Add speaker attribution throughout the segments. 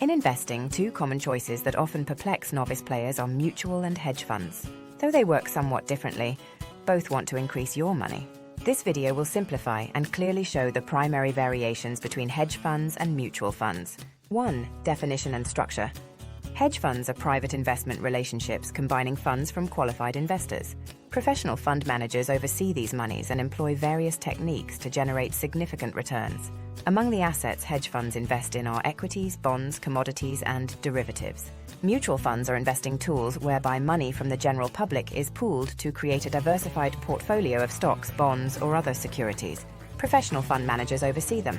Speaker 1: In investing, two common choices that often perplex novice players are mutual and hedge funds. Though they work somewhat differently, both want to increase your money. This video will simplify and clearly show the primary variations between hedge funds and mutual funds. 1. Definition and structure. Hedge funds are private investment relationships combining funds from qualified investors. Professional fund managers oversee these monies and employ various techniques to generate significant returns. Among the assets hedge funds invest in are equities, bonds, commodities, and derivatives. Mutual funds are investing tools whereby money from the general public is pooled to create a diversified portfolio of stocks, bonds, or other securities. Professional fund managers oversee them.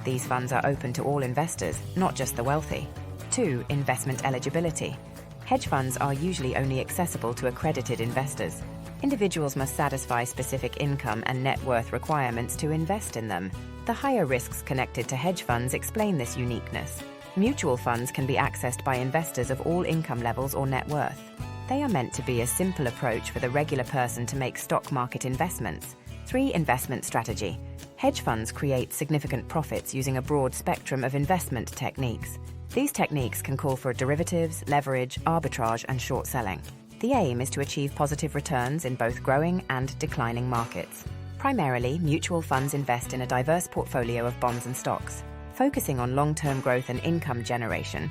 Speaker 1: These funds are open to all investors, not just the wealthy. 2. Investment eligibility. Hedge funds are usually only accessible to accredited investors. Individuals must satisfy specific income and net worth requirements to invest in them. The higher risks connected to hedge funds explain this uniqueness. Mutual funds can be accessed by investors of all income levels or net worth. They are meant to be a simple approach for the regular person to make stock market investments. 3. Investment strategy. Hedge funds create significant profits using a broad spectrum of investment techniques. These techniques can call for derivatives, leverage, arbitrage, and short selling. The aim is to achieve positive returns in both growing and declining markets. Primarily, mutual funds invest in a diverse portfolio of bonds and stocks. Focusing on long-term growth and income generation,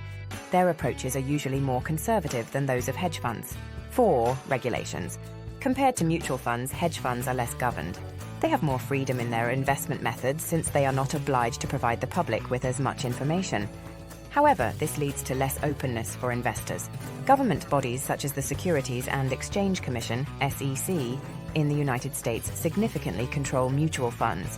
Speaker 1: their approaches are usually more conservative than those of hedge funds. 4. Regulations. Compared to mutual funds, hedge funds are less governed. They have more freedom in their investment methods since they are not obliged to provide the public with as much information. However, this leads to less openness for investors. Government bodies such as the Securities and Exchange Commission, SEC, in the United States significantly control mutual funds.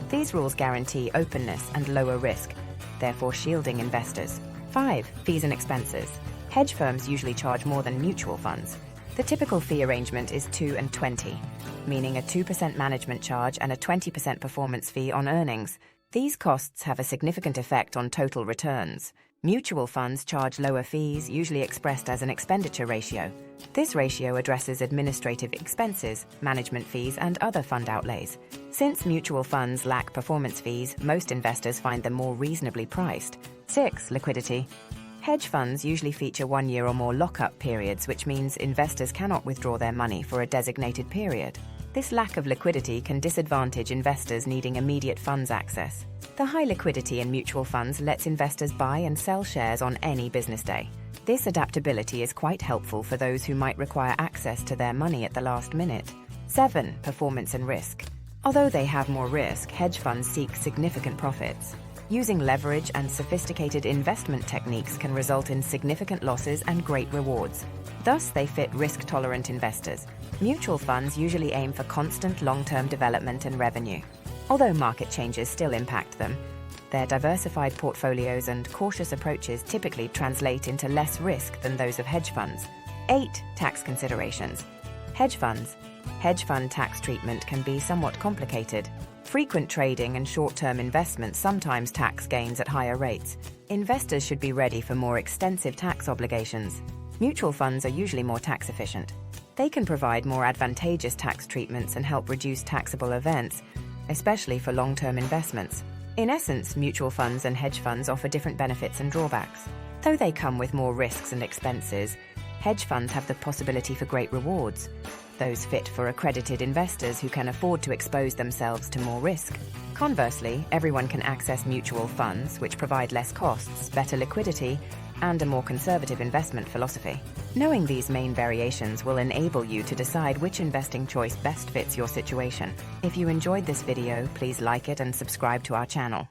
Speaker 1: These rules guarantee openness and lower risk, therefore shielding investors. 5. Fees and expenses. Hedge firms usually charge more than mutual funds. The typical fee arrangement is 2 and 20, meaning a 2% management charge and a 20% performance fee on earnings. These costs have a significant effect on total returns. Mutual funds charge lower fees, usually expressed as an expenditure ratio. This ratio addresses administrative expenses, management fees, and other fund outlays. Since mutual funds lack performance fees, most investors find them more reasonably priced. 6. Liquidity. Hedge funds usually feature 1 year or more lockup periods, which means investors cannot withdraw their money for a designated period. This lack of liquidity can disadvantage investors needing immediate funds access. The high liquidity in mutual funds lets investors buy and sell shares on any business day. This adaptability is quite helpful for those who might require access to their money at the last minute. 7. Performance and risk. Although they have more risk, hedge funds seek significant profits. Using leverage and sophisticated investment techniques can result in significant losses and great rewards. Thus, they fit risk-tolerant investors. Mutual funds usually aim for constant long-term development and revenue. Although market changes still impact them, their diversified portfolios and cautious approaches typically translate into less risk than those of hedge funds. 8. Tax considerations. Hedge funds. Hedge fund tax treatment can be somewhat complicated. Frequent trading and short-term investments sometimes tax gains at higher rates. Investors should be ready for more extensive tax obligations. Mutual funds are usually more tax efficient. They can provide more advantageous tax treatments and help reduce taxable events, especially for long-term investments. In essence, mutual funds and hedge funds offer different benefits and drawbacks. Though they come with more risks and expenses, hedge funds have the possibility for great rewards. Those fit for accredited investors who can afford to expose themselves to more risk. Conversely, everyone can access mutual funds, which provide less costs, better liquidity, and a more conservative investment philosophy. Knowing these main variations will enable you to decide which investing choice best fits your situation. If you enjoyed this video, please like it and subscribe to our channel.